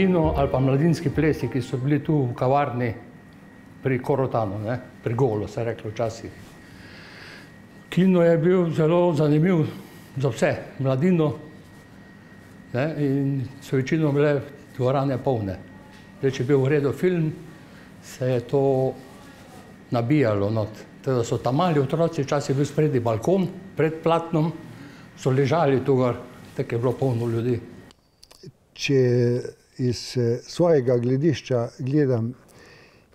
kino ali pa mladinski plesi, ki so bili tu v kavarni pri Korotanu, pri Golu, se je reklo včasih. Kino je bil zelo zanimiv za vse, mladino, in so večino bile dvorane polne. Zdaj, če je bil v redu film, se je to nabijalo not. Teda so tam mali otroci, včasih je bil spredi balkon, pred platnom, so ležali tu gor, tako je bilo polno ljudi. Če iz svojega gledišča gledam,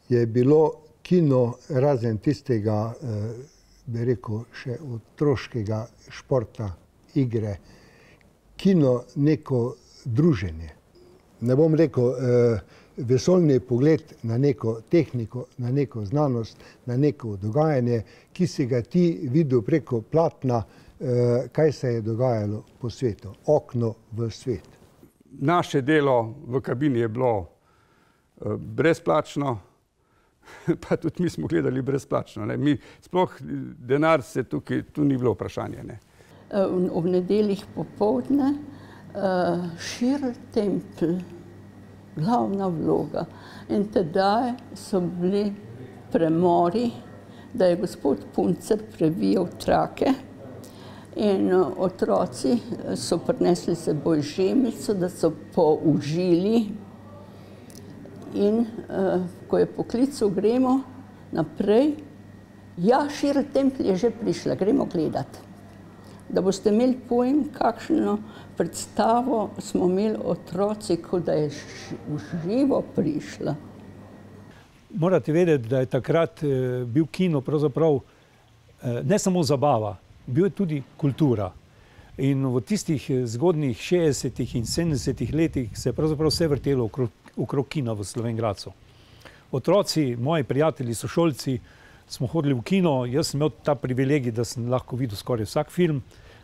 je bilo kino razen tistega, bi rekel, še otroškega športa, igre, kino neko druženje. Ne bom rekel vesoljni pogled na neko tehniko, na neko znanost, na neko dogajanje, ki si ga ti videl preko platna, kaj se je dogajalo po svetu, okno v svet. Naše delo v kabini je bilo brezplačno, pa tudi mi smo gledali brezplačno. Sploh denar se tukaj, tu ni bilo vprašanje. Ob nedeljih popoldne Shirley Temple, glavna vloga. In tedaj so bili premori, da je gospod Puncer previjal trake in otroci so prinesli s seboj žemljico, da so použili. In ko je poklical, gremo naprej, ja, Shirley Temple je že prišla, gremo gledat. Da boste imeli pojem, kakšno predstavo smo imeli otroci, kot da je v živo prišla. Morate vedeti, da je takrat bil kino pravzaprav ne samo zabava, bil je tudi kultura. In v tistih zgodnjih 60. in 70. letih se je pravzaprav vse vrtelo okrog kina v Slovenj Gradcu. Otroci, moji prijatelji, sošolci, smo hodili v kino, jaz sem imel ta privilegij, da sem lahko videl skoraj vsak film,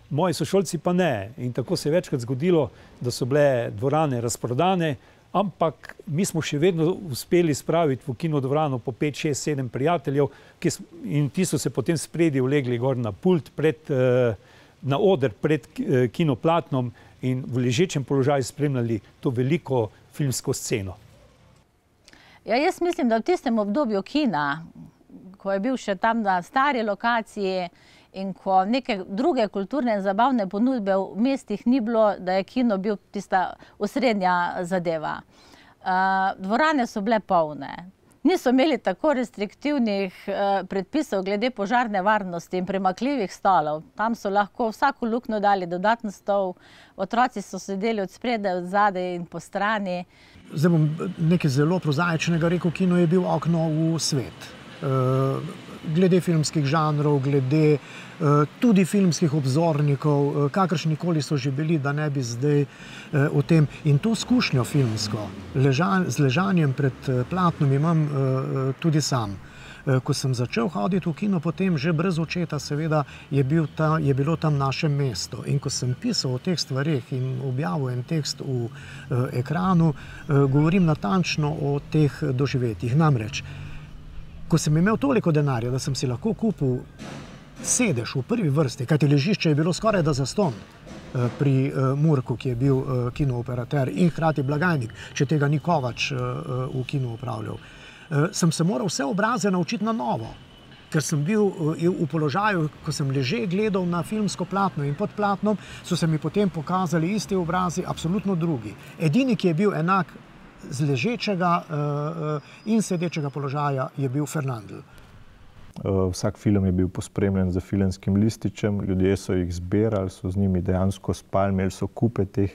moji sošolci pa ne. In tako se je večkrat zgodilo, da so bile dvorane razprodane, ampak mi smo še vedno uspeli spraviti v kinodvorano po 5, 6, 7 prijateljev in ti so se potem spredi ulegli gor na pult, na oder pred kinoplatnom in v ležečem položaju spremljali to veliko filmsko sceno. Ja, jaz mislim, da v tistem obdobju kina, ko je bil še tam na stari lokaciji in ko neke druge kulturne in zabavne ponudbe v mestih ni bilo, da je kino bil tista osrednja zadeva. Dvorane so bile polne. Niso imeli tako restriktivnih predpisov glede požarne varnosti in premakljivih stolov. Tam so lahko vsako luknjo dali dodaten stol, otroci so sedeli od spredaj, od zadaj in po strani. Zdaj bom nekaj zelo prozaičnega rekel, kino je bil okno v svet. Glede filmskih žanrov, glede tudi filmskih obzornikov, kakršnikoli so že bili, da ne bi zdaj o tem. In to izkušnjo filmsko, z ležanjem pred platnom imam tudi sam. Ko sem začel hoditi v kino, potem že brez očeta, seveda, je bilo tam naše mesto. In ko sem pisal o teh stvareh in objavil en tekst v ekranu, govorim natančno o teh doživetjih. Namreč, ko sem imel toliko denarja, da sem si lahko kupil sedež v prvi vrsti, kajti ležišče je bilo skoraj da zastonj pri Murku, ki je bil kinooperater in hkrati blagajnik, če tega ni Kovač v kinu upravljal. Sem se moral vse obraze naučiti na novo, ker sem bil v položaju, ko sem leže gledal na filmsko platno in pod platnom, so se mi potem pokazali isti obrazi, absolutno drugi. Edini, ki je bil enak z ležečega in sedečega položaja, je bil Fernandel. Vsak film je bil pospremljen z filmskim lističem, ljudje so jih zbirali, so z njimi dejansko spali, imeli so kupe teh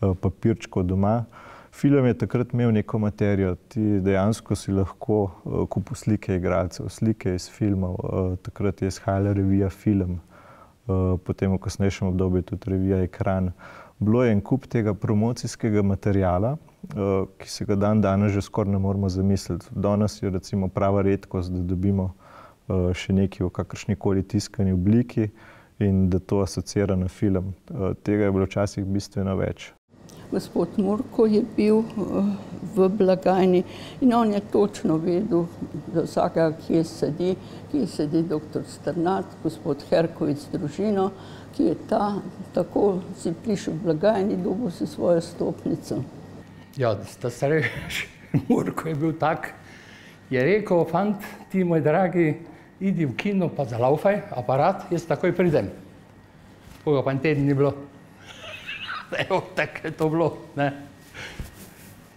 papirčkov doma. Film je takrat imel neko materijo, ti dejansko si lahko kupil slike igralcev, slike iz filmov, takrat je izhajala revija Film, potem v kasnejšem obdobju tudi revija Ekran. Bilo je en kup tega promocijskega materijala, ki se ga danes že skoraj ne moremo zamisliti. Danes je recimo prava redkost, da dobimo še nekaj v kakršnikoli tiskani obliki in da to asociira na film. Tega je bilo včasih bistveno več. Gospod Murko je bil v blagajni in on je točno vedel, za vsakega, kje sedi doktor Strnad, gospod Herkovič z družino, ki je tako si prišel v blagajni, dobil si svojo stopnico. Ja, ta starejši Murko je bil tak, je rekel, fant, ti moj dragi, idi v kino pa zalaufaj aparat, jaz takoj pridem. Koga pa en teden ni bilo. Evo, tako je to bilo, ne.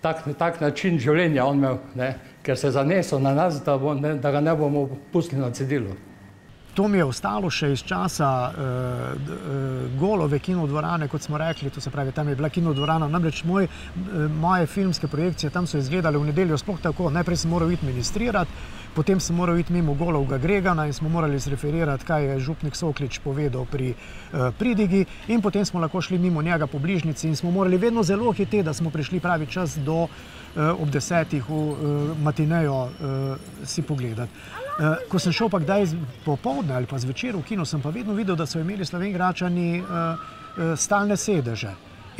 Tak način življenja on imel, ne, ker se je zanesel na nas, da ga ne bomo pustili na cedilu. To mi je ostalo še iz časa Golove kinodvorane, kot smo rekli, to se pravi, tam je bila kinodvorana, namreč moje filmske projekcije tam so izgledale v nedeljo sploh tako, najprej sem moral iti ministrirati, potem sem moral iti mimo Golovega Gregana in smo morali zreferirati, kaj je župnik Soklič povedal pri pridigi in potem smo lahko šli mimo njega po bližnjici in smo morali vedno zelo hiteti, da smo prišli pravi čas do ob 10 v matinejo si pogledati. Ko sem šel pa kdaj popoldne ali pa zvečer v kino, sem pa vedno videl, da so imeli Slovenjgračani stalne sedeže.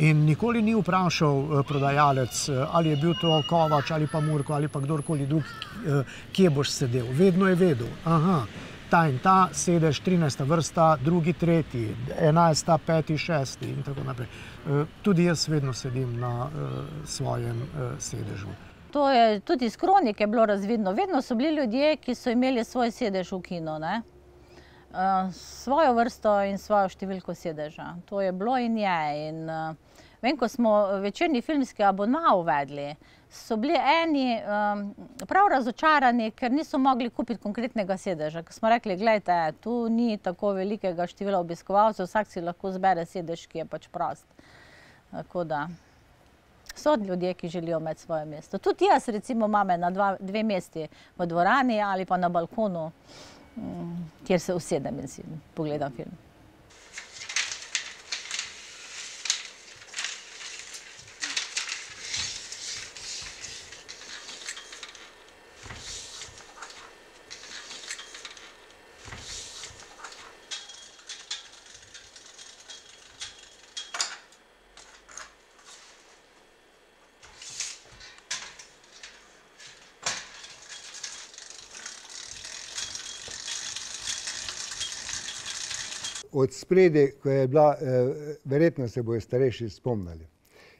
In nikoli ni vprašal prodajalec, ali je bil to Kovač ali pa Murko ali pa kdorkoli drug, kje boš sedel. Vedno je vedel, aha, ta in ta sedež, 13. vrsta, drugi, tretji, 11., 5., 6. in tako naprej. Tudi jaz vedno sedim na svojem sedežu. To je tudi iz kronike bilo razvidno. Vedno so bili ljudje, ki so imeli svoj sedež v kino, ne? Svojo vrsto in svojo številko sedeža. To je bilo in je. In vem, ko smo večerni filmski abonma uvedli, so bili eni prav razočarani, ker niso mogli kupiti konkretnega sedeža. Ko smo rekli, gledajte, tu ni tako velikega števila obiskovalcev, vsak si lahko zbere sedež, ki je pač prost. Tako da so ljudje, ki želijo imeti svoje mesto. Tudi jaz recimo imam na dve mesti v dvorani ali pa na balkonu, kjer se usedem in si pogledam film. Od spredi, ko je bila, verjetno se bojo starejši spomnili,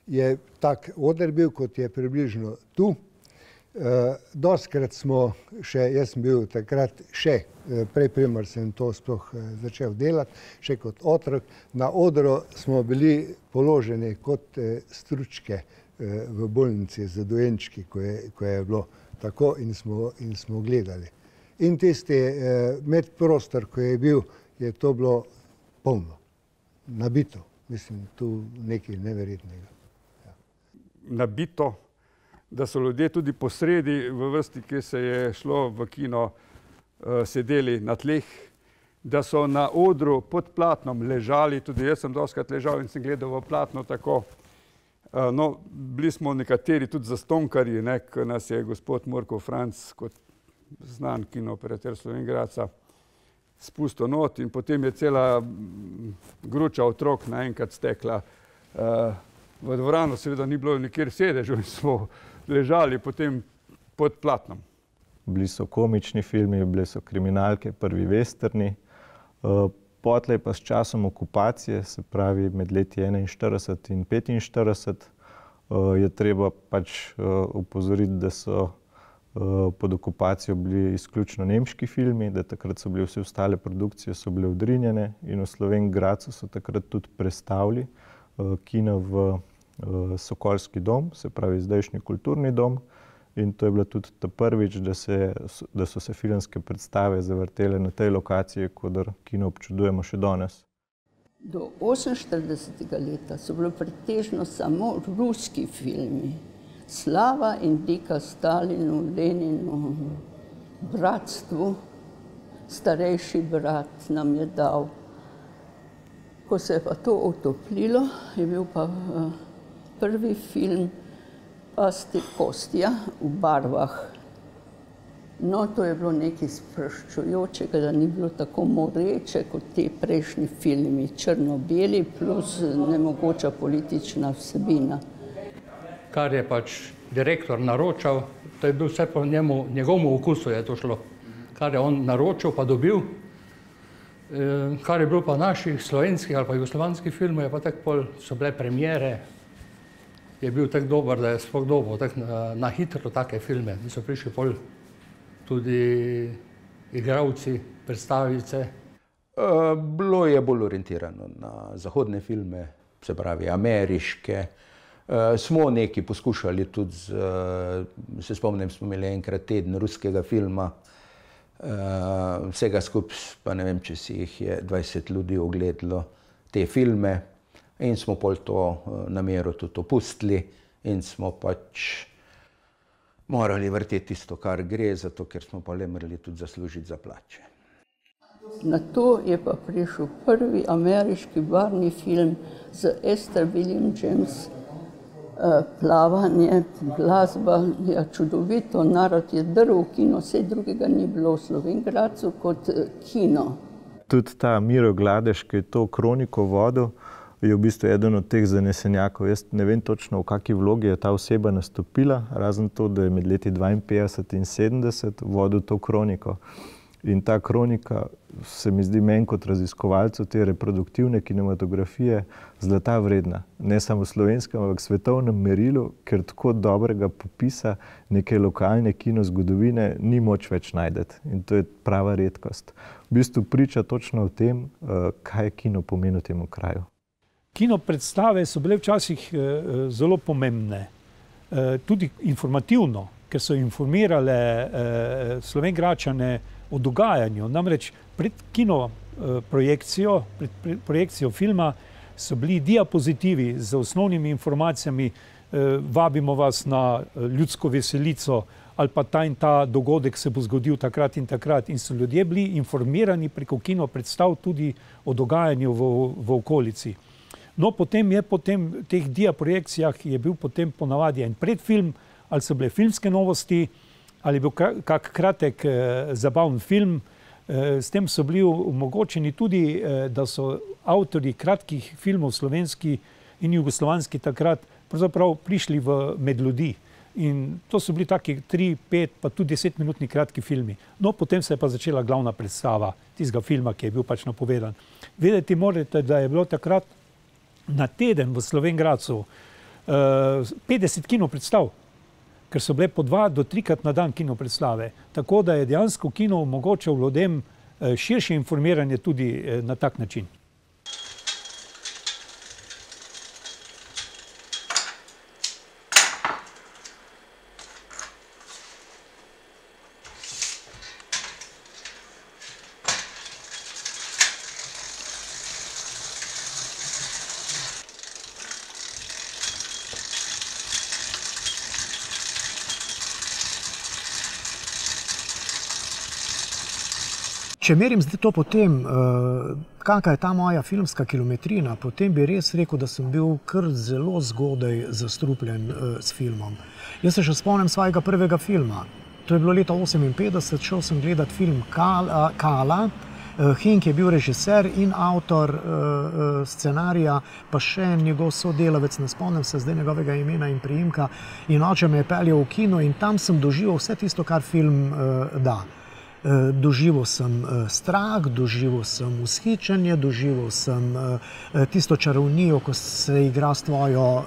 je tak oder bil, kot je približno tu. Dostikrat smo še, jaz sem bil takrat še, prej primer sem to sploh začel delati, še kot otrok. Na odru smo bili položeni kot stručke v bolnici za dojenčki, ko je bilo tako in smo gledali. In tisti medprostor, ko je bil, je to bilo polno, nabito. Mislim, tu nekaj neverjetnega. Ja. Nabito, da so ljudje tudi posredi v vrsti, ki se je šlo v kino, sedeli na tleh, da so na odru pod platnom ležali, tudi jaz sem dostikrat ležal in sem gledal v platno tako. No, bili smo nekateri tudi zastonkarji, ne, ko nas je gospod Murko Franc, kot znan kinooperater Slovenjgradca, spustil not in potem je cela gruča otrok naenkrat stekla v dvorano. Seveda ni bilo nikjer sedežev in smo ležali potem pod platnom. Bili so komični filmi, bili so kriminalke, prvi westerni. Potlej pa s časom okupacije, se pravi med leti 41 in 45, je treba pač opozoriti, da so pod okupacijo bili izključno nemški filmi, da takrat so bili vse ostale produkcije, so bile odrinjene in v Slovenjgradcu so takrat tudi prestavili kino v Sokolski dom, se pravi zdajšnji kulturni dom. In to je bilo tudi ta prvič, da so se filmske predstave zavrtele na tej lokaciji, kodr kino občudujemo še danes. Do 48. leta so bili pretežno samo ruski filmi. Slava in dika Stalinu, Leninu, bratstvu, starejši brat nam je dal. Ko se je pa to otoplilo, je bil pa prvi film Pasti Kostja v barvah. No, to je bilo nekaj sproščujočega, da ni bilo tako moreče kot te prejšnji filmi, črno-beli plus nemogoča politična vsebina. Kar je pač direktor naročal, to je bil vse po njegovemu okusu je to šlo. Kar je on naročil pa dobil, kar je bilo pa naših slovenskih ali pa jugoslovanskih filmov, je pa tako pol so bile premiere. je bil tako dober, da je sploh dobil na hitro take filme, da so prišli pol tudi igralci, predstavice. Bilo je bolj orientirano na zahodne filme, se pravi ameriške. Smo nekaj poskušali tudi, se spomnim, smo imeli enkrat teden ruskega filma, vsega skupaj, pa ne vem, če si jih je 20 ljudi ogledalo te filme in smo pol to namero tudi opustili in smo pač morali vrteti tisto, kar gre, zato ker smo pa le morali tudi zaslužiti za plače. Na to je pa prišel prvi ameriški barvni film z Esther William James, plavanje, glasba, ja, čudovito, narod je drl v kino, vse drugega ni bilo v Slovenj Gradcu kot kino. Tudi ta Miro Gladež, ki je to kroniko vodil, je v bistvu eden od teh zanesenjakov. Jaz ne vem točno, v kakšni vlogi je ta oseba nastopila, razen to, da je med leti 52 in 70 vodil to kroniko. In ta kronika se mi zdi meni kot raziskovalcu te reproduktivne kinematografije zlata vredna. Ne samo v slovenskem, ampak v svetovnem merilu, ker tako dobrega popisa neke lokalne kinozgodovine ni moč več najdeti. In to je prava redkost. V bistvu priča točno o tem, kaj kino pomeni v tem kraju. Kino predstave so bile včasih zelo pomembne, tudi informativno, ker so informirale Slovenjgračane o dogajanju. Namreč pred kino projekcijo filma so bili diapozitivi z osnovnimi informacijami, vabimo vas na ljudsko veselico ali pa ta in ta dogodek se bo zgodil takrat in takrat. In so ljudje bili informirani preko kino predstav tudi o dogajanju v okolici. No, potem je po teh diaprojekcijah je bil potem ponavadi en predfilm, ali so bile filmske novosti, ali bil kak kratek zabaven film. S tem so bili omogočeni tudi, da so avtorji kratkih filmov slovenski in jugoslovanski takrat pravzaprav prišli med ljudi. In to so bili taki 3, 5, pa tudi 10-minutni kratki filmi. No, potem se je pa začela glavna predstava tistega filma, ki je bil pač napovedan. Vedeti morate, da je bilo takrat na teden v Slovenj Gradcu 50 kino predstav, ker so bile po 2 do 3-krat na dan kino predstave. Tako da je dejansko kino omogočal ljudem širše informiranje tudi na tak način. Če merim zdaj to potem, kakšna je ta moja filmska kilometrina, potem bi res rekel, da sem bil kar zelo zgodaj zastrupljen s filmom. Jaz se še spomnim svojega prvega filma. To je bilo leta 1958, šel sem gledat film Kala. Henk je bil režiser in avtor scenarija, pa še njegov sodelavec, ne spomnim se zdaj njegovega imena in priimka. In oče me je peljal v kino in tam sem doživel vse tisto, kar film da. Doživel sem strah, doživel sem vzhičenje, doživel sem tisto čarovnijo, ko se igra s tvojo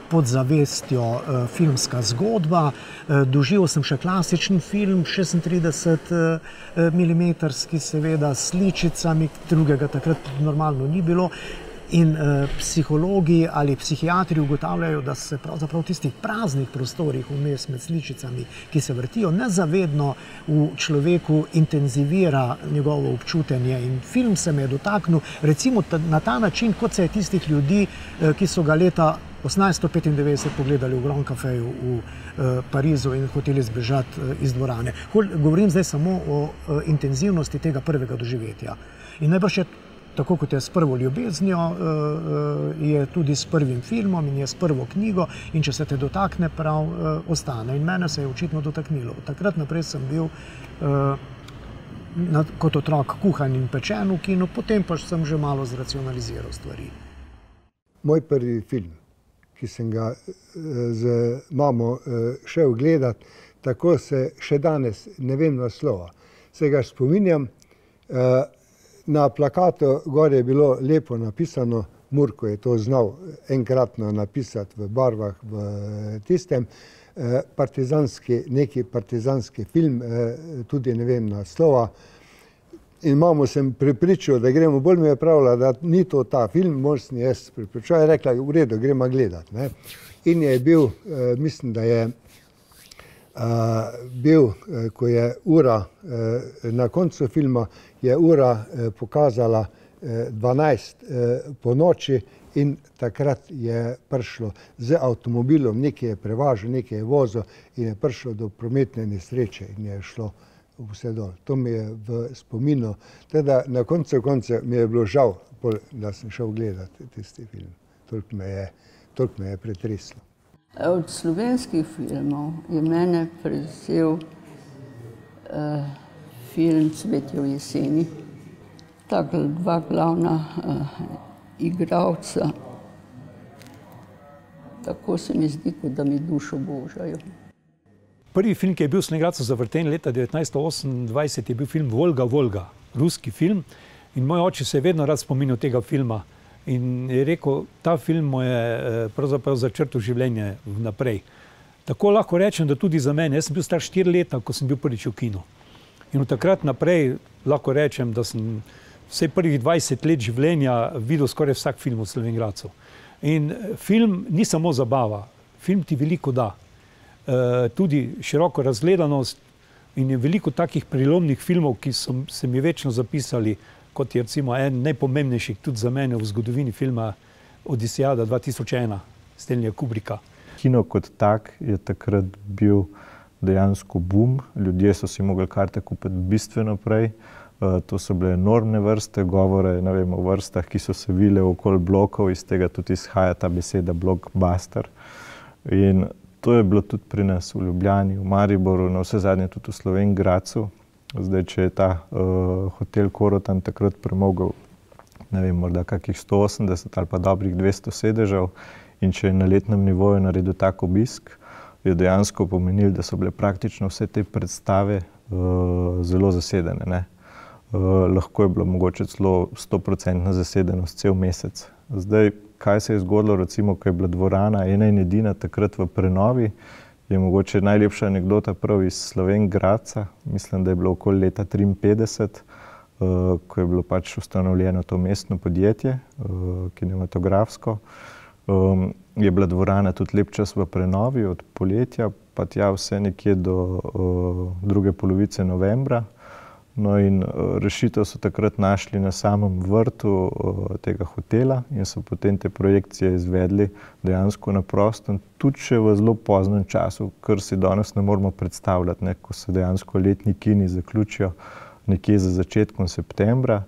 podzavestjo filmska zgodba. Doživel sem še klasičen film, 36 milimetrski, seveda, s sličicami, drugega takrat normalno ni bilo. In psihologi ali psihiatri ugotavljajo, da se pravzaprav v tistih praznih prostorih vmes med sličicami, ki se vrtijo, nezavedno v človeku intenzivira njegovo občutenje. In film se me je dotaknil recimo na ta način, kot se je tistih ljudi, ki so ga leta 1895 pogledali v Grand Cafeju v Parizu in hoteli zbežati iz dvorane. Govorim zdaj samo o intenzivnosti tega prvega doživetja. In najbrž je tako kot je s prvo ljubeznijo, je tudi s prvim filmom in je s prvo knjigo in če se te dotakne, prav ostane. In mene se je očitno dotaknilo. Takrat naprej sem bil kot otrok kuhan in pečen v kinu, potem pa sem že malo zracionaliziral stvari. Moj prvi film, ki sem ga z mamo šel gledat, tako se še danes ne vem naslova. Se ga spominjam, na plakatu gor je bilo lepo napisano Murko je to znal enkratno napisati v barvah v tistem. Neki partizanski film, tudi ne vem naslova. In mamo sem prepričal, da gremo, bolj mi je pravila, da ni to ta film, mož sem jaz prepričal, je rekla, v redu, gremo gledati. Ne. In je bil, mislim, da je bil, ko je ura, na koncu filma je ura pokazala 12 po noči in takrat je prišlo z avtomobilom, nekaj je prevažal, nekaj je vozil in je prišlo do prometne nesreče in je šlo vse dol. To mi je v spominu. Teda na koncu mi je bilo žal, da sem šel gledati tisti film. Toliko me je pretreslo. Od slovenskih filmov je mene prevzel film Cvetje v jeseni. Tako dva glavna igralca. Tako se mi zdi, kot da mi dušo božajo. Prvi film, ki je bil v Slovenj Gradcu zavrten leta 1928, je bil film Volga, Volga, ruski film. In moj oče se je vedno rad spominjal tega filma. In je rekel, ta film mu je pravzaprav začrtal življenje vnaprej. Tako lahko rečem, da tudi za mene. Jaz sem bil star 4 leta, ko sem bil prvič v kinu. In od takrat naprej lahko rečem, da sem vse prvih 20 let življenja videl skoraj vsak film v Slovenj Gradcu. In film ni samo zabava. Film ti veliko da. Tudi široko razgledanost in je veliko takih prelomnih filmov, ki so se mi večno zapisali, kot je recimo en najpomembnejših tudi za mene v zgodovini filma Odisejada 2001 Stanleya Kubricka. Kino kot tak je takrat bil dejansko boom. Ljudje so si mogli karte kupiti bistveno prej. To so bile enormne vrste, govore o vrstah, ki so se vile okoli blokov, iz tega tudi izhaja ta beseda blockbuster. In to je bilo tudi pri nas v Ljubljani, v Mariboru, na vse zadnje tudi v Slovenj Gradcu. Zdaj, če je ta hotel Korotan takrat premogel, ne vem, morda kakih 180 ali pa dobrih 200 sedežev in če je na letnem nivoju naredil tak obisk, je dejansko pomenil, da so bile praktično vse te predstave zelo zasedene, ne. Lahko je bilo mogoče celo 100% zasedenost cel mesec. Zdaj, kaj se je zgodilo, recimo, ko je bila dvorana ena in edina takrat v prenovi, je mogoče najlepša anekdota prav iz Slovenj Gradca. Mislim, da je bilo okoli leta 1953, ko je bilo pač ustanovljeno to mestno podjetje, kinematografsko. Je bila dvorana tudi lep čas v prenovi od poletja, pa tja vse nekje do druge polovice novembra. No in rešitev so takrat našli na samem vrtu tega hotela in so potem te projekcije izvedli dejansko na prostem, tudi še v zelo poznem času, kar si danes ne moremo predstavljati, ne, ko se dejansko letni kini zaključijo nekje za začetkom septembra.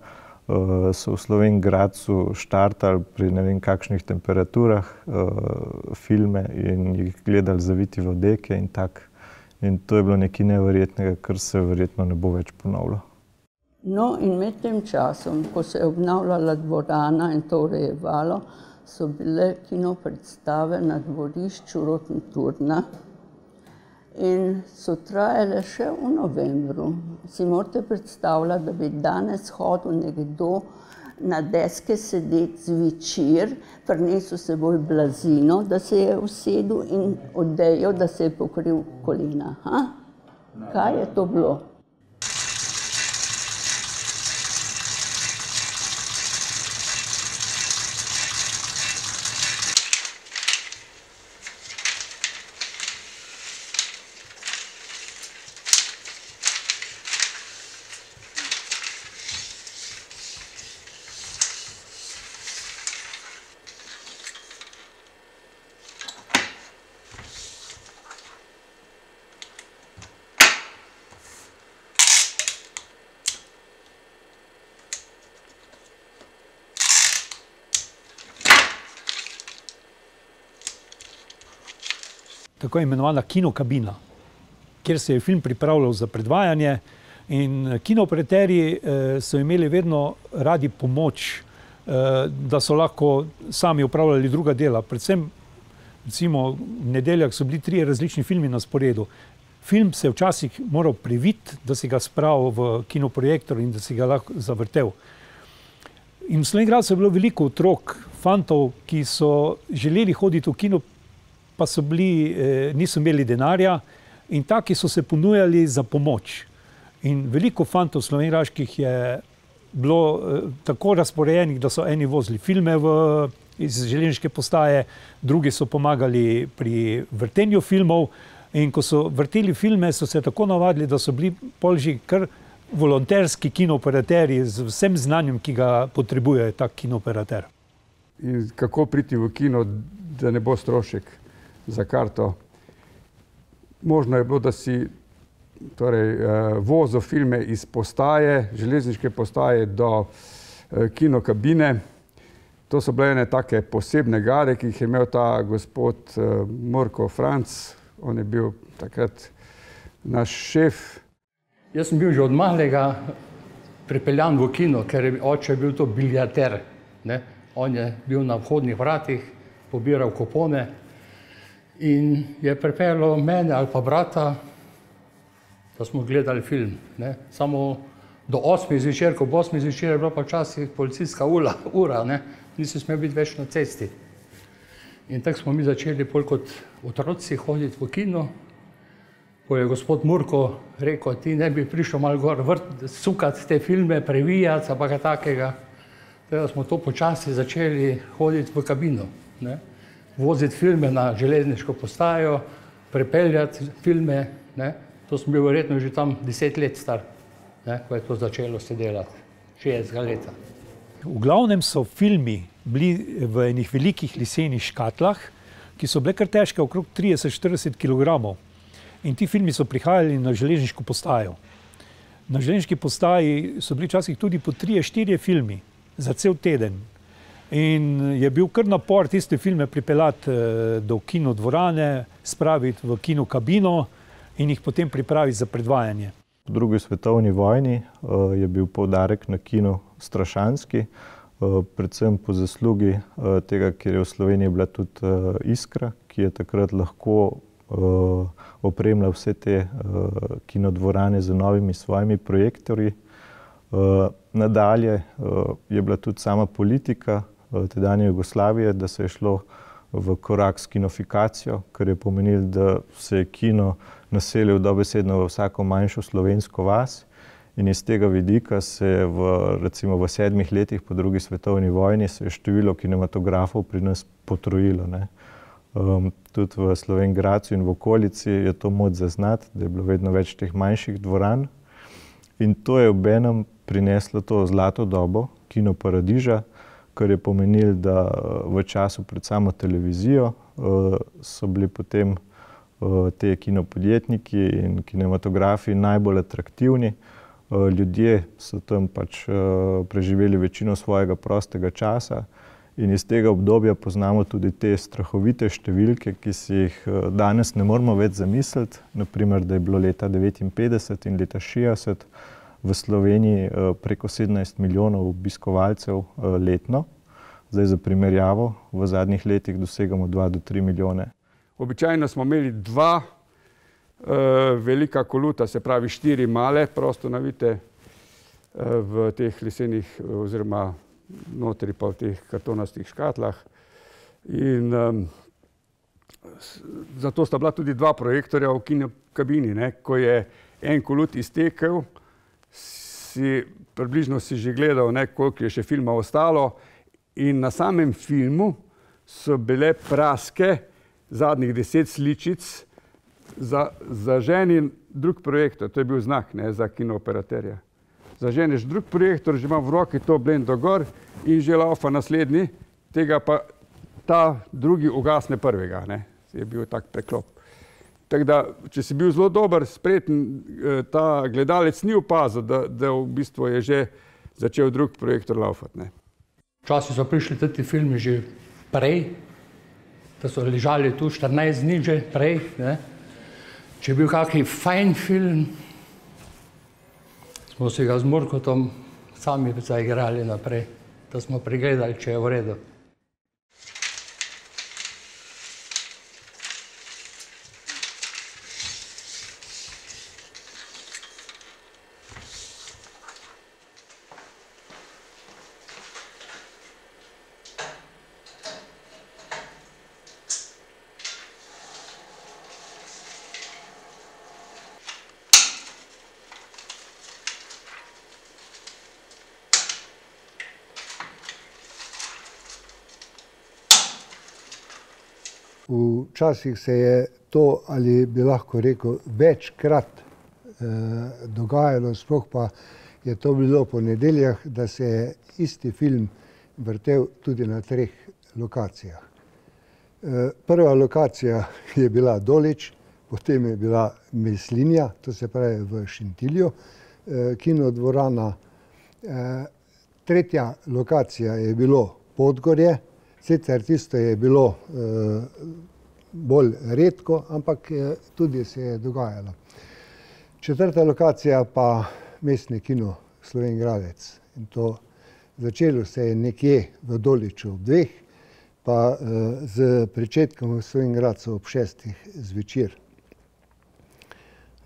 So v Slovenj Gradcu štartali pri ne vem kakšnih temperaturah filme in jih gledali zaviti v odeke in tako. In to je bilo nekaj neverjetnega, kar se verjetno ne bo več ponovilo. No, in med tem časom, ko se je obnavljala dvorana in to urejevalo, so bile kino predstave na dvorišču Rotenturna in so trajale še v novembru. Si morate predstavljati, da bi danes hodil nekdo na deske sedeti zvečer, prinesel s seboj blazino, da se je usedel in odejo, da se je pokril kolena. Kaj je to bilo? Tako imenovana kinokabina, kjer se je film pripravljal za predvajanje in kinooperaterji so imeli vedno radi pomoč, da so lahko sami upravljali druga dela. Predvsem, recimo, v nedeljah so bili 3 različni filmi na sporedu. Film se je včasih moral priviti, da si ga spravil v kinoprojektor in da si ga lahko zavrtel. In v Slovenj Gradcu je bilo veliko otrok, fantov, ki so želeli hoditi v kino, pa so bili, niso imeli denarja in taki so se ponujali za pomoč. In veliko fantov slovenjgraških je bilo tako razporejenih, da so eni vozili filme iz železniške postaje, drugi so pomagali pri vrtenju filmov in ko so vrteli filme, so se tako navadili, da so bili pol že kar volonterski kinooperaterji z vsem znanjem, ki ga potrebuje tak kinooperater. In kako priti v kino, da ne bo strošek za karto? Možno je bilo, da si vozil filme iz postaje, železniške postaje do kinokabine. To so bile ene take posebne gare, ki jih je imel ta gospod Murko Franc. On je bil takrat naš šef. Jaz sem bil že od malega pripeljan v kino, ker je oče bil to biljarder. On je bil na vhodnih vratih, pobiral kupone in je pripeljal mene ali pa brata, da smo gledali film. Samo do 8 zvečer, ko bo 8 zvečer je bila pa včasih policijska ura, nisi smel biti več na cesti. In tako smo mi začeli pol kot otroci hoditi v kino. Ko je gospod Murko rekel, ti ne bi prišel malo gor sukati te filme, previjati, pa kaj takega. Teda smo to počasi začeli hoditi v kabino. Voziti filme na železniško postajo, prepeljati filme. To sem bil verjetno že tam 10 let star, ko je to začelo se delati, 60 leta. V glavnem so filmi bili v enih velikih lesenih škatlah, ki so bile kar težke, okrog 30-40 kg. In ti filmi so prihajali na železniško postajo. Na železniški postaji so bili včasih tudi po 3-4 filmi za cel teden. In je bil kar napor tiste filme pripeljati do kinodvorane, spraviti v kinokabino in jih potem pripraviti za predvajanje. Po drugi svetovni vojni je bil poudarek na kinu strašanski, predvsem po zaslugi tega, ker je v Sloveniji bila tudi Iskra, ki je takrat lahko opremila vse te kinodvorane z novimi svojimi projektorji. Nadalje je bila tudi sama politika tedanje Jugoslavije, da se je šlo v korak s kinofikacijo, kar je pomenilo, da se je kino naselil dobesedno v vsako manjšo slovensko vas. In iz tega vidika se je recimo v 7 letih po drugi svetovni vojni se je število kinematografov pri nas potrojilo. Tudi v Slovenj Gradcu in v okolici je to moč zaznati, da je bilo vedno več teh manjših dvoran. In to je obenem prineslo to zlato dobo Kino Paradiža, kar je pomenilo, da v času pred samo televizijo so bili potem te kinopodjetniki in kinematografi najbolj atraktivni. Ljudje so tam pač preživeli večino svojega prostega časa in iz tega obdobja poznamo tudi te strahovite številke, ki si jih danes ne moremo več zamisliti. Naprimer, da je bilo leta 1959 in leta 1960 v Sloveniji preko 17 milijonov obiskovalcev letno. Zdaj za primerjavo, v zadnjih letih dosegamo 2 do 3 milijone. Običajno smo imeli 2 velika koluta, se pravi 4 male, prosto navite v teh lesenih oziroma notri pa v teh kartonastih škatlah. In zato sta bila tudi 2 projektorja v kinokabini. Ko je en kolut iztekel, približno si že gledal, koliko je še filma ostalo. In na samem filmu so bile praske zadnjih 10 sličic zaženi drug projektor. To je bil znak za kinooperaterja. Zaženeš drug projektor, že ima v roki to blendo gor in že laufa naslednji, tega pa ta drugi ugasne prvega. Je bil tak preklop. Tako da, če si bil zelo dober, spreten, ta gledalec ni opazil, da v bistvu je že začel drug projektor laufati. Včasih so prišli ti filmi že prej, da so ležali tu 14 dni že prej. Če je bil kakšen fajn film, smo si ga z Murkotom sami zaigrali naprej, da smo pregledali, če je v redu. Včasih se je to, ali bi lahko rekel, večkrat dogajalo, sploh pa je to bilo po nedeljah, da se je isti film vrtel tudi na 3 lokacijah. Prva lokacija je bila Dolič, potem je bila Mislinja, to se pravi v Šentilju, kinodvorana. Tretja lokacija je bilo Podgorje, sicer tisto je bilo bolj redko, ampak tudi se je dogajalo. Četrta lokacija pa mestni kino Slovenj Gradec. In to začelo se je nekje v Doliču ob 2, pa z pričetkom v Slovenj Gradcu ob 6 zvečer.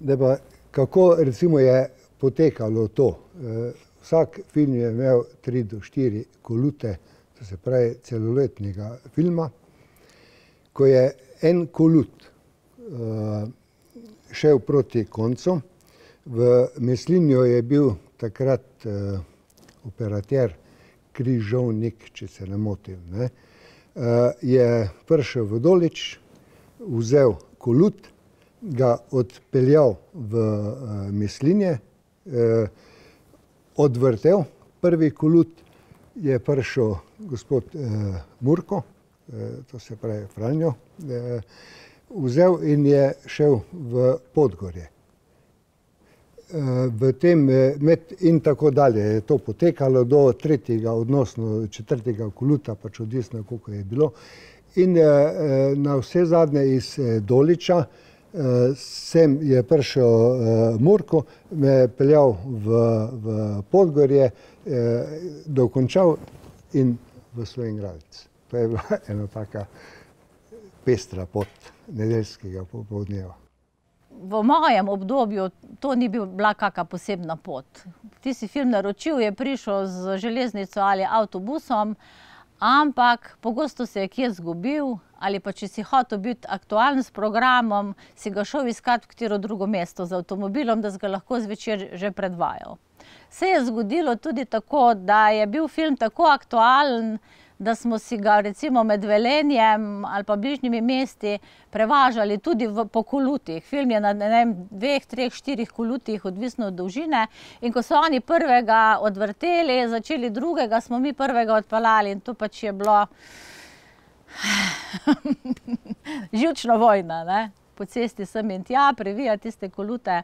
Da pa kako recimo je potekalo to? Vsak film je imel 3 do 4 kolute, to se pravi celoletnega filma. Ko je en kolut šel proti koncu, v Mislinju je bil takrat operater Križovnik, če se ne motim, je prišel v Dolič, vzel kolut, ga odpeljal v Mislinje, odvrtel prvi kolut, je prišel gospod Murko, to se pravi Franjo, vzel in je šel v Podgorje. V tem in tako dalje je to potekalo do 3., odnosno 4. koluta, pač odvisno, koliko je bilo. In na vse zadnje iz Doliča sem je prišel Murko, me peljal v Podgorje, dokončal in v Slovenj Gradec. To je bila ena taka pestra pot nedeljskega popoldneva. V mojem obdobju to ni bila kakšna posebna pot. Tisti film naročil, je prišel z železnico ali avtobusom, ampak pogosto se je kje zgubil, ali pa če si hotel biti aktualen s programom, si ga šel iskat v katero drugo mesto z avtomobilom, da si ga lahko zvečer že predvajal. Se je zgodilo tudi tako, da je bil film tako aktualen, da smo si ga recimo med Velenjem ali pa bližnjimi mesti prevažali tudi po kolutih. Film je na 2, 3, 4 kolutih, odvisno od dolžine. In ko so oni prvega odvrteli, začeli drugega, smo mi prvega odpeljali in to pač je bilo živčna vojna, ne? Po cesti sem in tja, previja tiste kolute,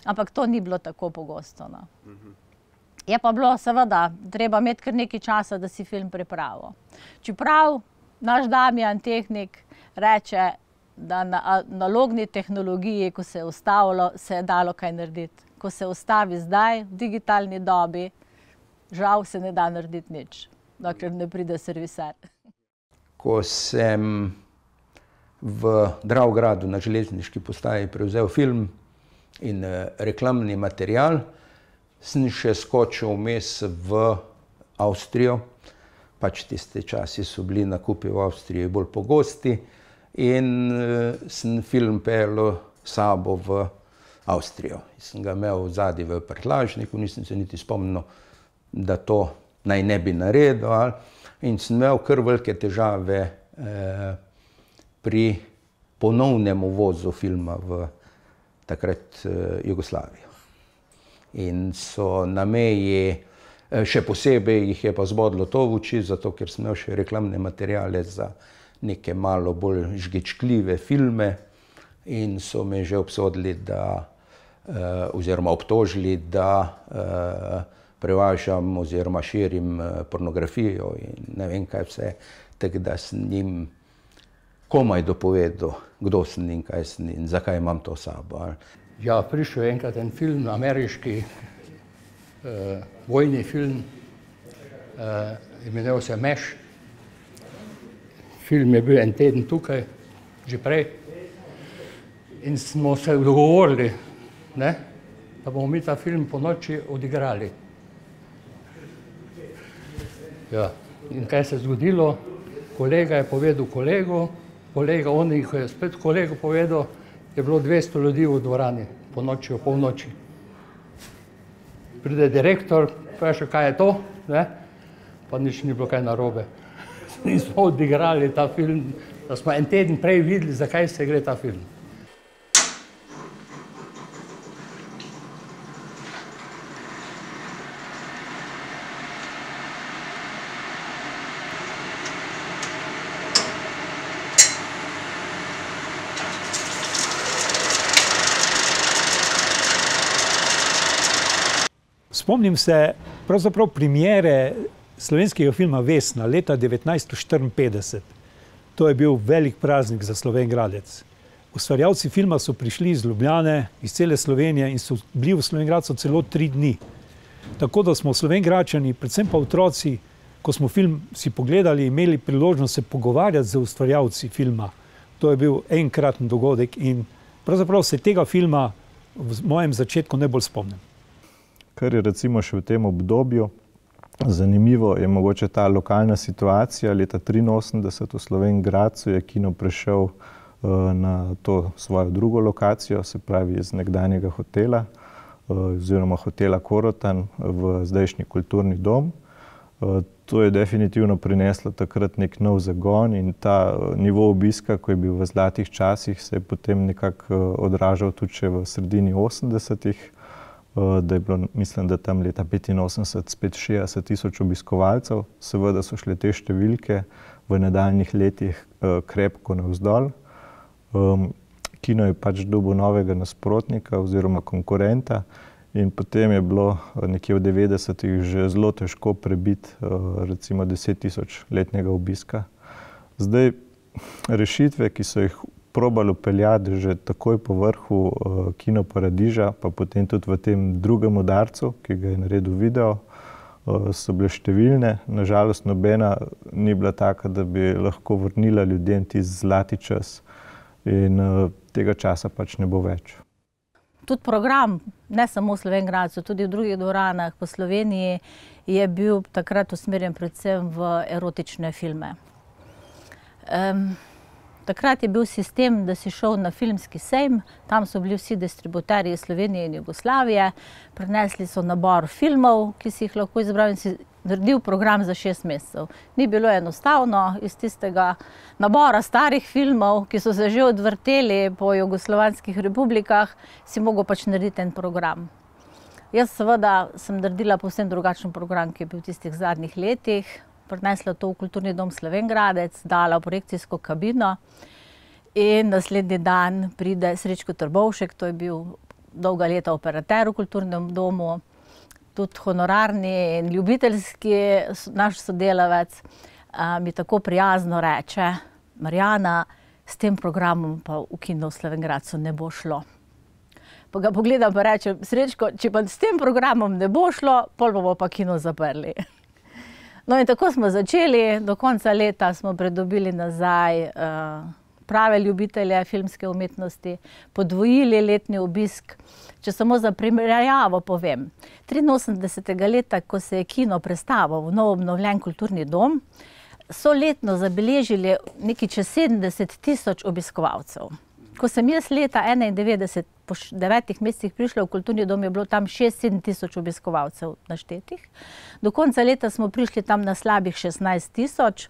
ampak to ni bilo tako pogosto, no. Je pa bilo seveda treba imeti kar nekaj časa, da si film pripravil. Čeprav naš Damjan, tehnik, reče, da na analogni tehnologiji, ko se je ustavilo, se je dalo kaj narediti. Ko se ustavi zdaj, v digitalni dobi, žal se ne da narediti nič, dokler ne pride serviser. Ko sem v Dravogradu na železniški postaji prevzel film in reklamni material, sem še skočil vmes v Avstrijo, pač tiste časi so bili nakupi v Avstriji bolj pogosti in sem film peljal sabo v Avstrijo. Sem ga imel zadaj v prtljažniku, nisem se niti spomnil, da to naj ne bi naredil in sem imel kar velike težave pri ponovnem uvozu filma v takrat Jugoslavijo. In so na meji, še posebej jih je pa zbodlo to v oči, zato ker sem imel še reklamne materiale za neke malo bolj žgečkljive filme in so me že obsodili, oziroma obtožili, da prevažam oziroma širim pornografijo in ne vem kaj vse, tako da sem jim komaj dopovedal, kdo sem in kaj sem in zakaj imam to sabo. Ja, prišel je enkrat en film, ameriški vojni film, imenoval se Meš. Film je bil en teden tukaj, že prej, in smo se dogovorili, da bomo mi ta film po noči odigrali. Ja, in kaj se je zgodilo? Kolega je povedal kolegu, kolega on jih je spet kolegu povedal, je bilo 200 ljudi v dvorani po noči, o polnoči. Pride direktor, vpraša, kaj je to, pa nič ni bilo kaj narobe. In smo odigrali ta film da smo en teden prej videli, zakaj se gre ta film. Spomnim se pravzaprav premiere slovenskega filma Vesna leta 1954. To je bil velik praznik za Slovenj Gradec. Ustvarjalci filma so prišli iz Ljubljane, iz cele Slovenije in so bili v Slovenj Gradcu celo 3 dni. Tako da smo Slovenj Gradčani, predvsem pa otroci, ko smo film si pogledali, imeli priložnost se pogovarjati z ustvarjalci filma. To je bil enkraten dogodek in pravzaprav se tega filma v mojem začetku najbolj spomnim. Kar je recimo še v tem obdobju zanimivo, je mogoče ta lokalna situacija. Leta 1983 v Slovenj Gradcu je kino prešel na to svojo drugo lokacijo, se pravi iz nekdanjega hotela oziroma hotela Korotan v zdajšnji kulturni dom. To je definitivno prineslo takrat nek nov zagon in ta nivo obiska, ko je bil v zlatih časih, se je potem nekako odražal tudi še v sredini 80-ih. Da je bilo, mislim, da tam leta 1985 spet 60 tisoč obiskovalcev. Seveda so šle te številke v nadaljnjih letih krepko navzdol. Kino je pač dobil novega nasprotnika oziroma konkurenta in potem je bilo nekje v 90-ih že zelo težko prebiti recimo 10 tisoč letnega obiska. Zdaj, rešitve, ki so jih probali upeljati že takoj po vrhu Kino Paradiža, pa potem tudi v tem drugem udarcu, ki ga je naredil video, so bile številne. Nažalost, nobena ni bila taka, da bi lahko vrnila ljudem tisti zlati čas in tega časa pač ne bo več. Tudi program, ne samo v Slovenj Gradcu, tudi v drugih dvoranah po Sloveniji je bil takrat usmerjen predvsem v erotične filme. Takrat je bil sistem, da si šel na filmski sejm, tam so bili vsi distributerji iz Slovenije in Jugoslavije, prinesli so nabor filmov, ki si jih lahko izbral in si naredil program za 6 mesecev. Ni bilo enostavno, iz tistega nabora starih filmov, ki so se že odvrteli po jugoslovanskih republikah, si mogel pač narediti en program. Jaz seveda sem naredila povsem drugačen program, ki je bil v tistih zadnjih letih. Prinesla to v Kulturni dom Slovenj Gradec, dala v projekcijsko kabino in naslednji dan pride Srečko Trbovšek, to je bil dolga leta operater v Kulturnem domu, tudi honorarni in ljubiteljski naš sodelavec, mi tako prijazno reče: Marjana, s tem programom pa v Kino v Slovenj Gradcu ne bo šlo. Pa ga pogledam pa rečem: Srečko, če pa s tem programom ne bo šlo, pol bomo pa kino zaprli. No in tako smo začeli, do konca leta smo pridobili nazaj prave ljubitelje filmske umetnosti, podvojili letni obisk. Če samo za primerjavo povem, 83. leta, ko se je kino prestavil v novo obnovljen kulturni dom, so letno zabeležili nekaj čez 70 tisoč obiskovalcev. Ko sem jaz leta 1991 po 9 mesecih prišla v kulturni dom, je bilo tam 6-7 tisoč obiskovalcev naštetih. Do konca leta smo prišli tam na slabih 16 tisoč.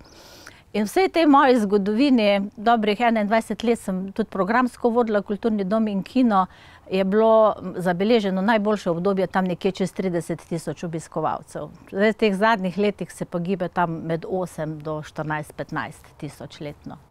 In v vsej tej moji zgodovini, dobrih 21 let sem tudi programsko vodila kulturni dom in kino, je bilo zabeleženo najboljše obdobje tam nekje čez 30 tisoč obiskovalcev. Zdaj v teh zadnjih letih se pa gibe tam med 8 do 14-15 tisoč letno.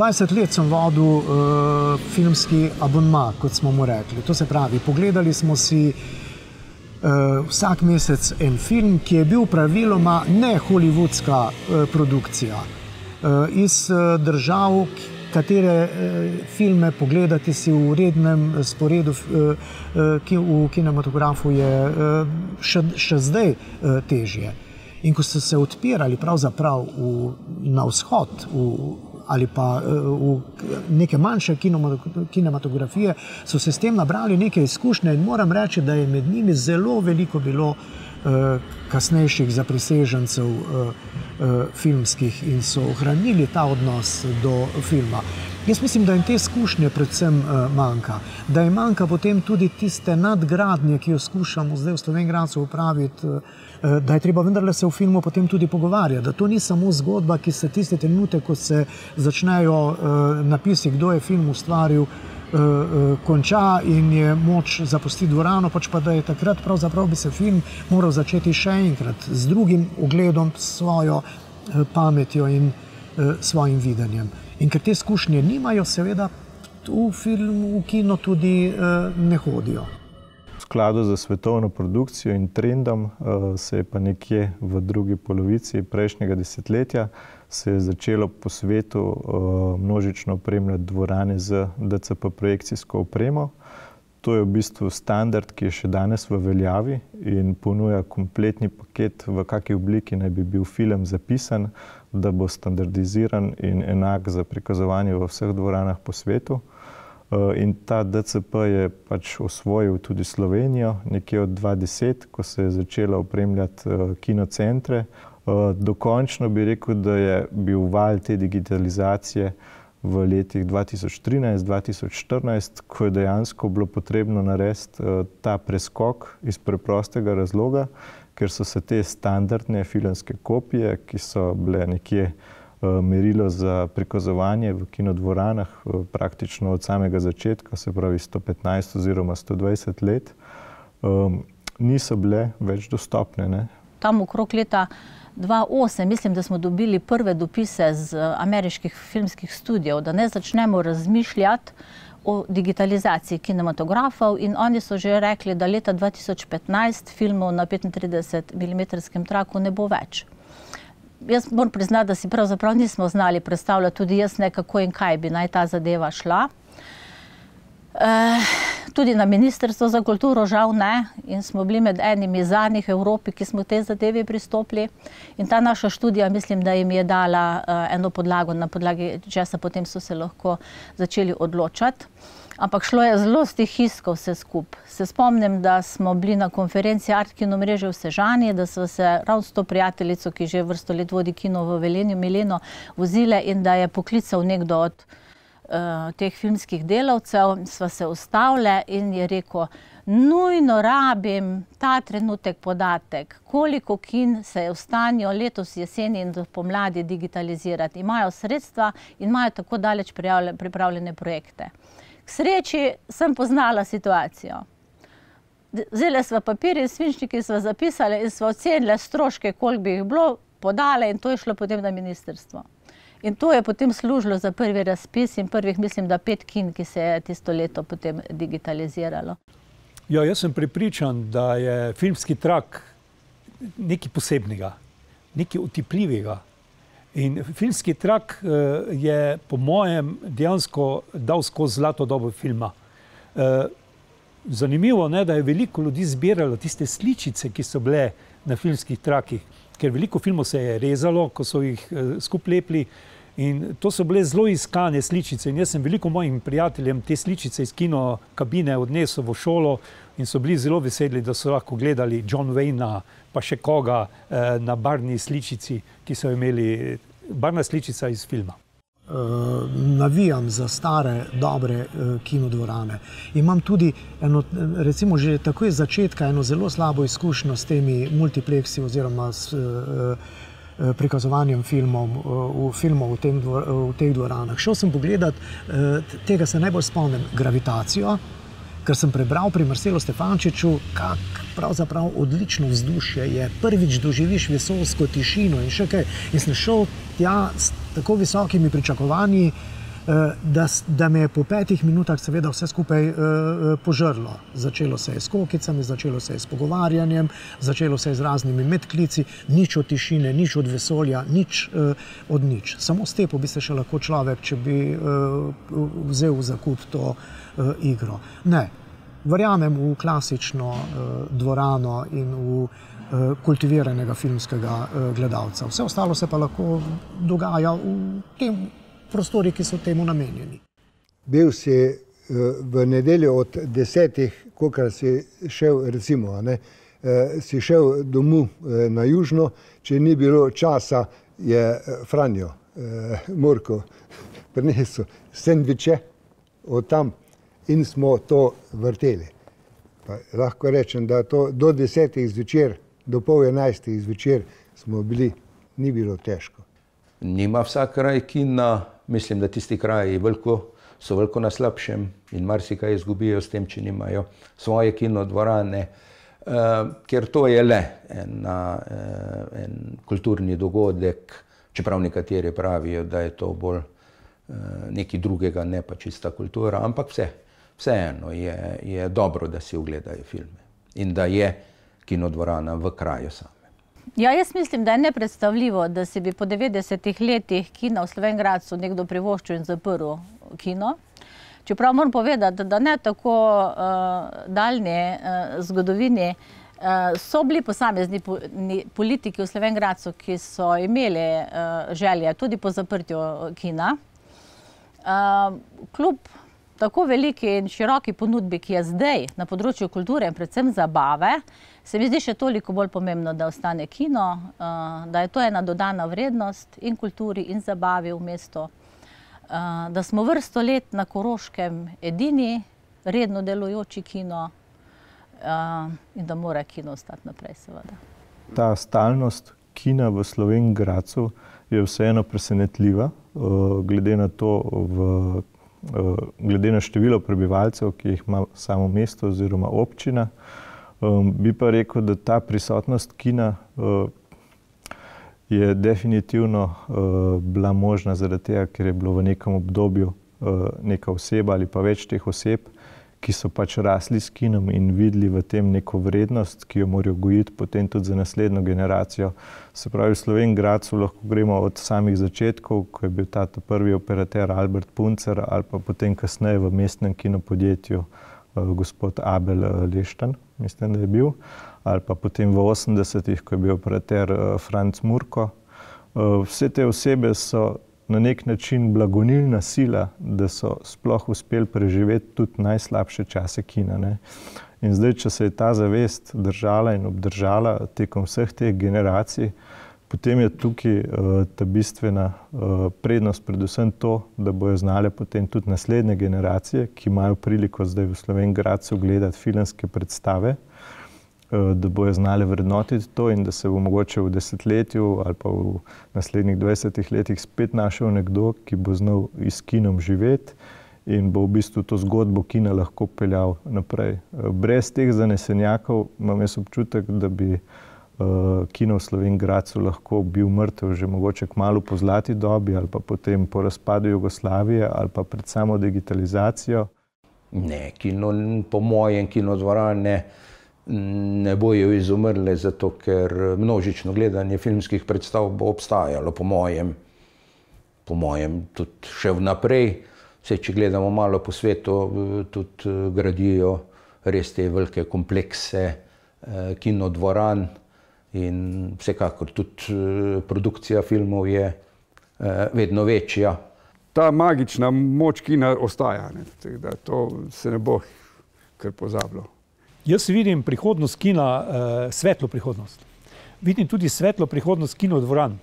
Dvajset let sem vodil filmski abonma, kot smo mu rekli. To se pravi, pogledali smo si vsak mesec en film, ki je bil praviloma ne hollywoodska produkcija. iz držav, katere filme pogledati si v rednem sporedu v kinematografu je še zdaj težje. In ko so se odpirali pravzaprav na vzhod ali pa v neke manjše kinematografije, so se s tem nabrali neke izkušnje in moram reči, da je med njimi zelo veliko bilo kasnejših zaprisežencev filmskih in so ohranili ta odnos do filma. Jaz mislim, da jim te izkušnje predvsem manjka. Da jim manjka potem tudi tiste nadgradnje, ki jo skušamo zdaj v Slovenj Gradcu upraviti, da je treba vendarle se v filmu potem tudi pogovarjati. Da to ni samo zgodba, ki se tiste trenutke, ko se začnejo napisi, kdo je film ustvaril, konča in je moč zapustiti dvorano, pač pa da je takrat pravzaprav bi se film moral začeti še enkrat z drugim ogledom, svojo pametjo in svojim videnjem. In ker te izkušnje nimajo, seveda v kino tudi ne hodijo. V skladu za svetovno produkcijo in trendom se je pa nekje v drugi polovici prejšnjega desetletja se je začelo po svetu množično opremljati dvorane z DCP projekcijsko opremo. To je v bistvu standard, ki je še danes v veljavi in ponuja kompletni paket, v kakšni obliki naj bi bil film zapisan, da bo standardiziran in enak za prikazovanje v vseh dvoranah po svetu. In ta DCP je pač osvojil tudi Slovenijo nekje od 2010, ko se je začela opremljati kinocentre. Dokončno bi rekel, da je bil val te digitalizacije v letih 2013-2014, ko je dejansko bilo potrebno narediti ta preskok iz preprostega razloga, ker so se te standardne filmske kopije, ki so bile nekje merilo za prikazovanje v kinodvoranah praktično od samega začetka, se pravi 115 oziroma 120 let, niso bile več dostopne, ne? Tam okrog leta 2008 mislim, da smo dobili prve dopise z ameriških filmskih studijev, da ne začnemo razmišljati o digitalizaciji kinematografov in oni so že rekli, da leta 2015 filmov na 35 mm traku ne bo več. Jaz moram priznati, da si pravzaprav nismo znali predstavljati tudi jaz ne, kako in kaj bi naj ta zadeva šla. Tudi na Ministrstvo za kulturo žal ne in smo bili med enimi zadnjih v Evropi, ki smo tej zadevi pristopili. In ta naša študija, mislim, da jim je dala eno podlago, na podlagi česa potem so se lahko začeli odločati. Ampak šlo je zelo stihijsko vse skup. Se spomnim, da smo bili na konferenci Art Kino mreže v Sežani, da so se ravno s to prijateljico, ki že vrsto let vodi kino v Velenju, Mileno, vozile in da je poklical nekdo od teh filmskih delavcev, sva se ustavile in je rekel, nujno rabim ta trenutek podatek, koliko kin se je v stanju letos jeseni in pomladi digitalizirati. Imajo sredstva in imajo tako daleč pripravljene projekte. K sreči sem poznala situacijo. Vzeli sva papir in svinčniki sva zapisali in sva ocenili stroške, koliko bi jih bilo, podale in to je šlo potem na ministrstvo. In to je potem služilo za prvi razpis in prvih, mislim, da 5 kin, ki se je tisto leto potem digitaliziralo. Ja, jaz sem prepričan, da je filmski trak nekaj posebnega, nekaj otipljivega. In filmski trak je po mojem dejansko dal skozi zlato dobo filma. Zanimivo je, da je veliko ljudi zbiralo tiste sličice, ki so bile na filmskih trakih, ker veliko filmov se je rezalo, ko so jih skupaj lepili in to so bile zelo iskane sličice in jaz sem veliko mojim prijateljem te sličice iz kino kabine odnesel v šolo in so bili zelo veseli, da so lahko gledali John Wayna pa še koga na barvni sličici, ki so imeli barvna sličica iz filma. Navijam za stare, dobre kinodvorane. Imam tudi eno, recimo že takoj iz začetka, eno zelo slabo izkušnjo s temi multipleksi oziroma s prikazovanjem filmov v teh dvoranah. Šel sem pogledat, tega se najbolj spomnim, Gravitacijo, ker sem prebral pri Marcelu Stefančiču, kak pravzaprav odlično vzdušje je. Prvič doživiš vesoljsko tišino in še kaj. In sem šel tja s tako visokimi pričakovanji, da me je po 5 minutah seveda vse skupaj požrlo. Začelo se je s kokicami, začelo se je s pogovarjanjem, začelo se je z raznimi medklici, nič od tišine, nič od vesolja, nič od nič. Samo s tepo bi se še lahko človek, če bi vzel v zakup to igro. Ne, verjamem v klasično dvorano in v kultiviranega filmskega gledalca. Vse ostalo se pa lahko dogaja v tem prostori, ki so temu namenjeni. Bil si v nedeljo od 10, kolikor si šel, recimo, si šel domov na južno, če ni bilo časa, je Franjo Murko prinesel sendviče od tam in smo to vrteli. Pa lahko rečem, da to do 10 zvečer, do pol 11 zvečer smo bili, ni bilo težko. Nima vsak kraj kina, mislim, da tisti kraji so veliko na slabšem in marsikaj izgubijo s tem, če nimajo svoje kinodvorane, ker to je le en kulturni dogodek, čeprav nekateri pravijo, da je to bolj nekaj drugega, ne pa čista kultura, ampak vseeno je dobro, da si ogledajo filme in da je kinodvorana v kraju same. Ja, jaz mislim, da je nepredstavljivo, da si bi po 90 letih kina v Slovenj Gradcu nekdo privoščil in zaprl kino. Čeprav moram povedati, da ne tako daljni zgodovini so bili posamezni politiki v Slovenj Gradcu, ki so imeli želje tudi po zaprtju kina. Kljub tako veliki in široki ponudbi, ki je zdaj na področju kulture in predvsem zabave, se mi zdi še toliko bolj pomembno, da ostane kino, da je to ena dodana vrednost in kulturi in zabavi v mestu, da smo vrsto let na Koroškem edini redno delujoči kino in da mora kino ostati naprej, seveda. Ta stalnost kina v Slovenj Gradcu je vseeno presenetljiva, glede na število prebivalcev, ki jih ima samo mesto oziroma občina. Bi pa rekel, da ta prisotnost kina je definitivno bila možna zaradi tega, ker je bilo v nekem obdobju neka oseba ali pa več teh oseb, ki so pač rasli s kinom in videli v tem neko vrednost, ki jo morajo gojiti potem tudi za naslednjo generacijo. Se pravi, v Slovenj Gradcu lahko gremo od samih začetkov, ko je bil ta prvi operater Albert Puncer ali pa potem kasneje v mestnem kinopodjetju gospod Abel Leštan, mislim, da je bil, ali pa potem v 80-ih, ko je bil operater Franc Murko. Vse te osebe so na nek način blagonilna sila, da so sploh uspeli preživeti tudi najslabše čase kina. In zdaj, če se je ta zavest držala in obdržala tekom vseh teh generacij, potem je tukaj ta bistvena prednost predvsem to, da bojo znale potem tudi naslednje generacije, ki imajo priliko zdaj v Slovenj Gradcu gledati filmske predstave, da bojo znale vrednotiti to in da se bo mogoče v desetletju ali pa v naslednjih 20 letih spet našel nekdo, ki bo znal s kinom živeti in bo v bistvu to zgodbo kina lahko peljal naprej. Brez teh zanesenjakov imam jaz občutek, da bi kino v Slovenj Gradcu lahko bil mrtev že mogoče kmalu po zlati dobi ali pa potem po razpadu Jugoslavije ali pa pred samo digitalizacijo. Ne, po mojem kinodvorane ne bojo izumrle, zato ker množično gledanje filmskih predstav bo obstajalo, po mojem tudi še vnaprej. Če gledamo malo po svetu, tudi gradijo res te velike komplekse kinodvoran in vsekakor tudi produkcija filmov je vedno večja. Ta magična moč kina ostaja, da to se ne bo kar pozabilo. Jaz vidim prihodnost kina, svetlo prihodnost. Vidim tudi svetlo prihodnost kinodvoran.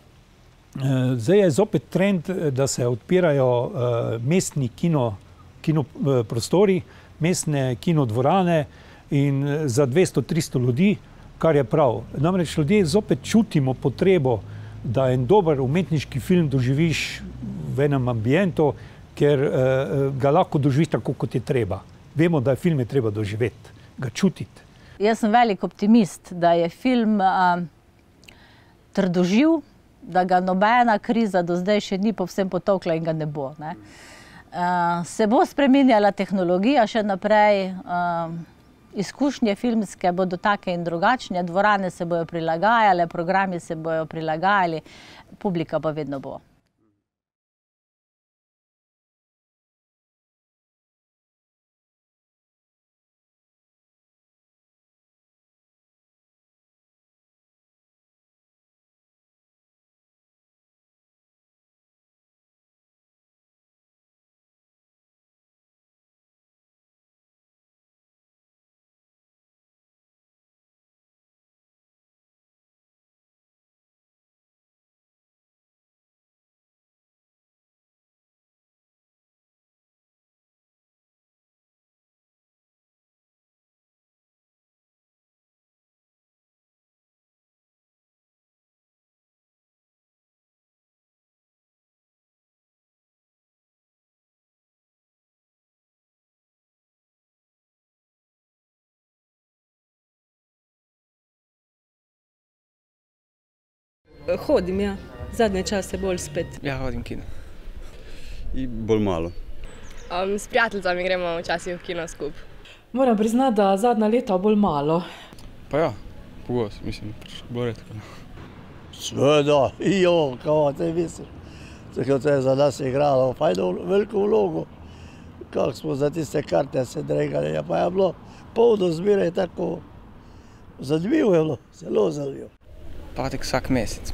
Zdaj je zopet trend, da se odpirajo mestni kinoprostori, mestne kinodvorane in za 200-300 ljudi, kar je prav. Namreč ljudje zopet čutimo potrebo, da en dober umetniški film doživiš v enem ambientu, ker ga lahko doživiš tako, kot je treba. Vemo, da film je treba doživeti, ga čutiti. Jaz sem velik optimist, da je film trdoživ, da ga nobena kriza do zdaj še ni povsem potolkla in ga ne bo. Se bo spreminjala tehnologija še naprej, izkušnje filmske bodo take in drugačne, dvorane se bojo prilagajale, programi se bojo prilagajali, publika pa vedno bo. Hodim, ja. Zadnje čase bolj spet. Ja, hodim kino. In bolj malo. S prijateljicami gremo včasih v kino skupaj. Moram priznati, da zadnja leta bolj malo. Pa ja, pogosto, mislim, bolj redko. Sveda, kao te misliš. Tako to je za nas igralo fajno veliko vlogo. Kako smo za tiste karte se dregali, pa je bilo polno zmeraj tako zanimivo je bilo, zelo zanimivo. Patek vsak mesec,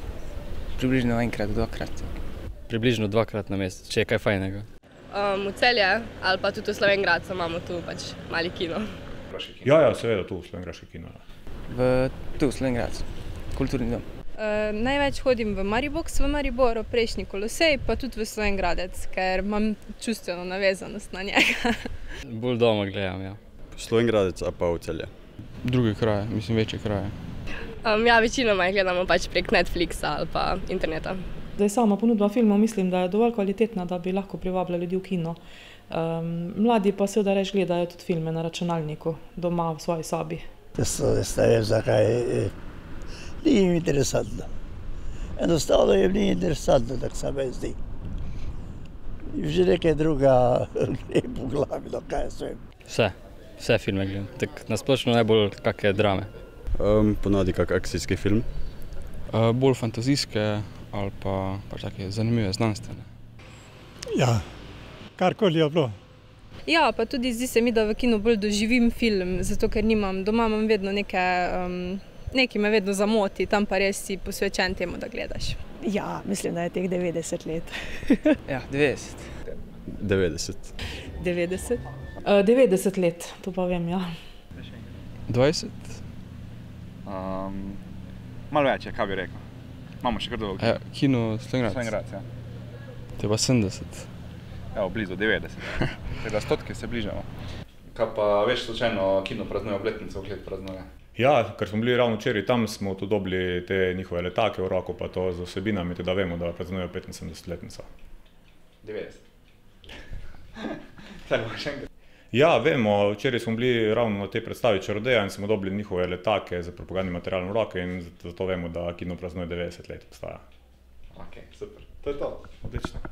približno enkrat, dvakrat. Približno dvakrat na mesec, če je kaj fajnega. V Celje ali pa tudi v Slovenjgradcu imamo tu pač mali kino. Ja, seveda tu v Slovenjgraški kino. Tu v Slovenjgradcu, kulturni dom. Največ hodim v Mariboks, v Mariboru, prejšnji Kolosej, pa tudi v Slovenjgradec, ker imam čustveno navezanost na njega. Bolj doma gledam, ja. Slovenjgradec, a pa v Celje. Druge kraje, mislim večje kraje. Ja, večinoma jih gledamo pač prek Netflixa ali pa interneta. Zdaj sama ponudba filmov mislim, da je dovolj kvalitetna, da bi lahko privabila ljudi v kino. Mladi pa seveda reč gledajo tudi filme na računalniku, doma v svoji sobi. Jaz ne vem, zakaj ni jim interesantno. Enostavno jim ni interesantno, tako se mi zdi. Že nekaj druga gre po glavi, no kaj jaz vem. Vse filme gledam, tako nasplošno najbolj kakšne drame. Ponavadi kak akcijski film. Bolj fantazijske ali pa take zanimive, znanstvene. Ja, karkoli je bilo. Ja, pa tudi zdi se mi, da v kinu bolj doživim film, zato ker nimam, doma imam vedno nekaj me vedno zamoti, tam pa res si posvečen temu, da gledaš. Ja, mislim, da je teh 90 let. Ja, 90. 90. 90? 90 let, to pa vem, ja. 20? Malo več, kaj bi rekel. Imamo še kar dolgo. Ja, kino Slovenjgradec. Slovenjgradec, ja. To je pa 70. Evo, blizu, 90. Teda 100 se bližamo. Kaj pa veš slučajno kino praznuje obletnico, ogled praznuje? Ja, ker smo bili ravno včeraj tam, smo tudi dobili te njihove letake v roko, pa to z vsebinami, da vemo, da praznujejo 75-letnico. 90. Tako še enkrat. Ja, vemo, včeraj smo bili ravno na tej predstavi Čarodeja in smo dobili njihove letake za propagandni material v roke in zato vemo, da kino praznuje 90 let obstaja. Ok, super. To je to. Odlično.